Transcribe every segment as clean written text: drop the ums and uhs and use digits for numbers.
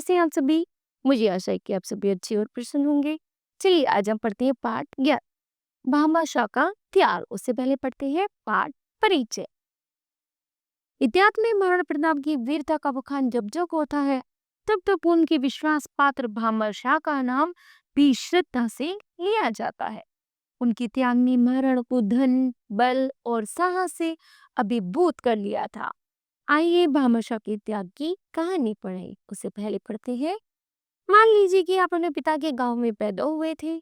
कैसे हैं आप सभी? मुझे आशा है कि आप सभी अच्छे और प्रसन्न होंगे। चलिए आज हम पढ़ते हैं पाठ 11 भामाशाह का त्याग। उससे पहले पढ़ते हैं पाठ परिचय। इतिहास में महाराणा प्रताप की वीरता का बखान जब जब होता है तब तब उनके विश्वास पात्र भामाशाह का नाम भी श्रद्धा से लिया जाता है। उनके त्याग ने महाराणा को धन, बल और साहस से अभिभूत कर लिया था। आइए भामाशाह के त्याग की कहानी पढ़ें। उससे पहले पढ़ते हैं। मान लीजिए कि आप अपने पिता के गांव में पैदा हुए थे।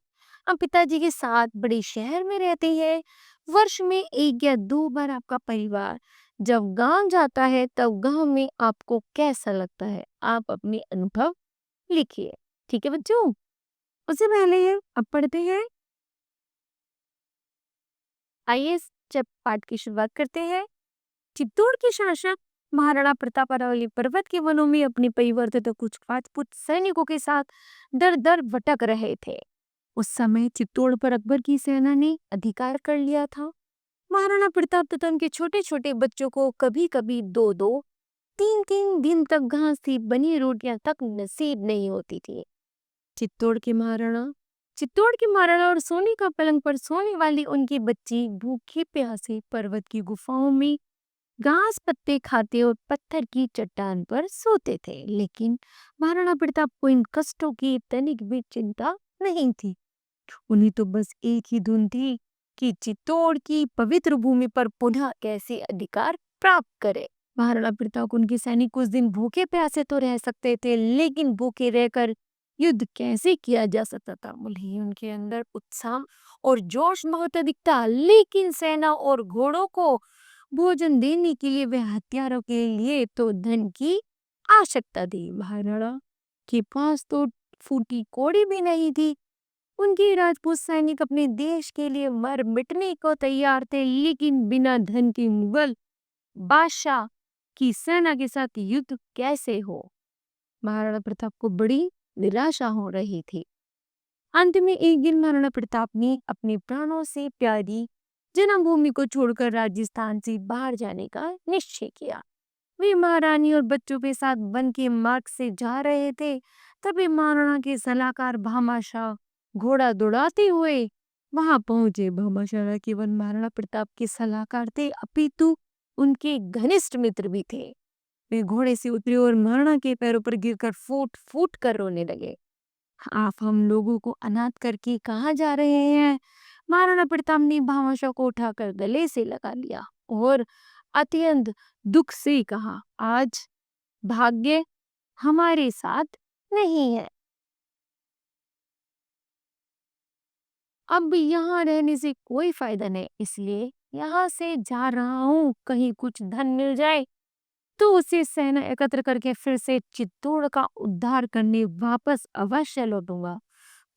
आप पिताजी के साथ बड़े शहर में रहते हैं। वर्ष में एक या दो बार आपका परिवार जब गांव जाता है तब गांव में आपको कैसा लगता है? आप अपने अनुभव लिखिए। ठीक है बच्चों। उससे पहले अब पढ़ते हैं। आइए जब पाठ की शुरुआत करते हैं। चित्तौड़ के शासक महाराणा प्रताप अरावली पर्वत के वनों में अपने परिवार तथा कुछ राजपूत सैनिकों के साथ दर दर भटक रहे थे। उस समय चित्तौड़ पर अकबर की सेना ने अधिकार कर लिया था। महाराणा प्रताप तथा उनके छोटे छोटे बच्चों को कभी कभी 2-2, 3-3 दिन तक घास से बनी रोटियां तक नसीब नहीं होती थी। चित्तौड़ के महाराणा और सोने का पलंग पर सोने वाली उनकी बच्ची भूखे प्यासे पर्वत की गुफाओं में घास पत्ते खाते और पत्थर की चट्टान पर सोते थे। लेकिन महाराणा प्रताप को इन कष्टों की तनिक भी चिंता नहीं थी। उन्हें तो बस एक ही धुन थी कि चित्तौड़ की पवित्र भूमि पर पुनः कैसे अधिकार प्राप्त करे। महाराणा प्रताप उनके सैनिक कुछ दिन भूखे प्यासे तो रह सकते थे, लेकिन भूखे रहकर युद्ध कैसे किया जा सकता था? बोले उनके अंदर उत्साह और जोश बहुत अधिक था, लेकिन सेना और घोड़ों को भोजन देने के लिए वे हथियारों के लिए तो धन की आवश्यकता थी। महाराणा के पास तो फूटी कौड़ी भी नहीं थी। उनके राजपूत सैनिक अपने देश के लिए मर मिटने को तैयार थे, लेकिन बिना धन के मुगल बादशाह की सेना के साथ युद्ध कैसे हो? महाराणा प्रताप को बड़ी निराशा हो रही थी। अंत में एक दिन महाराणा प्रताप ने अपने प्राणों से प्यारी जन्मभूमि को छोड़कर राजस्थान से बाहर जाने का निश्चय किया। वे महारानी और बच्चों के साथ वन के मार्ग से जा रहे थे। तभी महाराणा के सलाहकार भामाशाह घोड़ा दौड़ाते हुए वहां पहुंचे। भामाशाह न केवल महाराणा प्रताप के सलाहकार थे, अपितु उनके घनिष्ठ मित्र भी थे। वे घोड़े से उतरे और महाराणा के पैरों पर गिरकर फूट फूट कर रोने लगे। आप हम लोगों को अनाथ करके कहाँ जा रहे हैं? महाराणा प्रताप ने भामाशाह को उठाकर गले से लगा लिया और अत्यंत दुख से कहा, आज भाग्य हमारे साथ नहीं है। अब यहाँ रहने से कोई फायदा नहीं, इसलिए यहाँ से जा रहा हूँ। कहीं कुछ धन मिल जाए तो उसे सेना एकत्र करके फिर से चित्तौड़ का उद्धार करने वापस अवश्य लौटूंगा।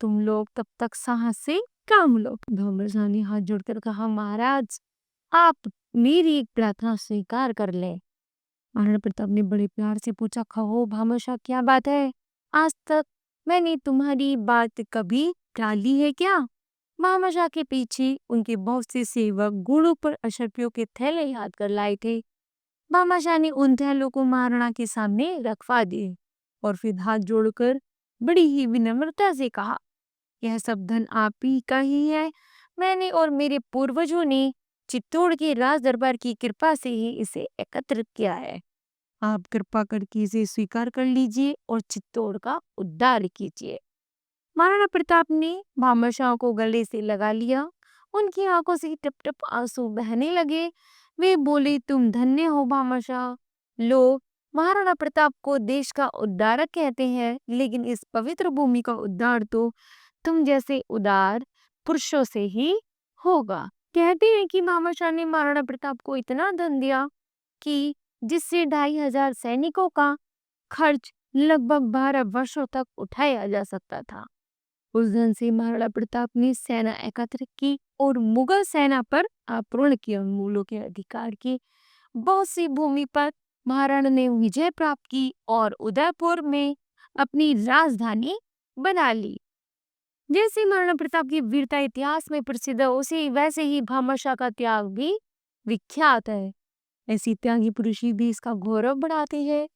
तुम लोग तब तक साहस से काम लो। भामाशाह ने हाथ जोड़कर कहा, महाराज आप मेरी एक प्रार्थना स्वीकार कर ले। महाराणा प्रताप ने बड़े प्यार से पूछा, कहो भामाशाह क्या बात है? आज तक मैंने तुम्हारी बात कभी टाली है क्या? भामाशाह के पीछे उनके बहुत से सेवक घोड़ों पर अशर्फियों के थैले याद कर लाए थे। भामाशाह ने उन थैलों को महाराणा के सामने रखवा दिए और फिर हाथ जोड़कर बड़ी ही विनम्रता से कहा, यह सब धन आप ही का ही है। मैंने और मेरे पूर्वजों ने चित्तौड़ के राज दरबार की कृपा से ही इसे एकत्रित किया है। आप कृपा करके इसे स्वीकार कर लीजिए और चित्तौड़ का उद्धार कीजिए। महाराणा प्रताप ने भामाशाह को गले से लगा लिया। उनकी आंखों से टप टप आंसू बहने लगे। वे बोले, तुम धन्य हो भामाशाह। लोग महाराणा प्रताप को देश का उद्धारक कहते हैं, लेकिन इस पवित्र भूमि का उद्धार तो तुम जैसे उदार पुरुषों से ही होगा। कहते हैं कि भामाशाह ने महाराणा प्रताप को इतना धन दिया कि जिससे 2500 सैनिकों का खर्च लगभग 12 वर्षों तक उठाया जा सकता था। उस धन से महाराणा प्रताप ने सेना एकत्र की और मुगल सेना पर आक्रमण किया। मूलों के अधिकार की बहुत सी भूमि पर महाराणा ने विजय प्राप्त की और उदयपुर में अपनी राजधानी बना ली। जैसे महाराणा प्रताप की वीरता इतिहास में प्रसिद्ध है, उसे वैसे ही भामाशाह का त्याग भी विख्यात है। ऐसी त्यागी पुरुष ही देश का गौरव बढ़ाते हैं।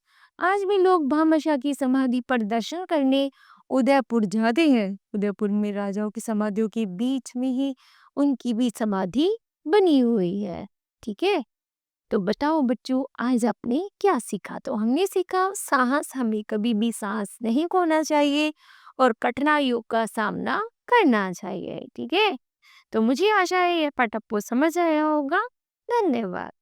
आज भी लोग भामाशाह की समाधि पर दर्शन करने उदयपुर जाते हैं। उदयपुर में राजाओं की समाधियों के बीच में ही उनकी भी समाधि बनी हुई है। ठीक है? तो बताओ बच्चों, आज आपने क्या सीखा? तो हमने सीखा साहस, हमें कभी भी साहस नहीं खोना चाहिए और कठिनाइयों का सामना करना चाहिए। ठीक है? तो मुझे आशा है ये पाठ आपको समझ आया होगा। धन्यवाद।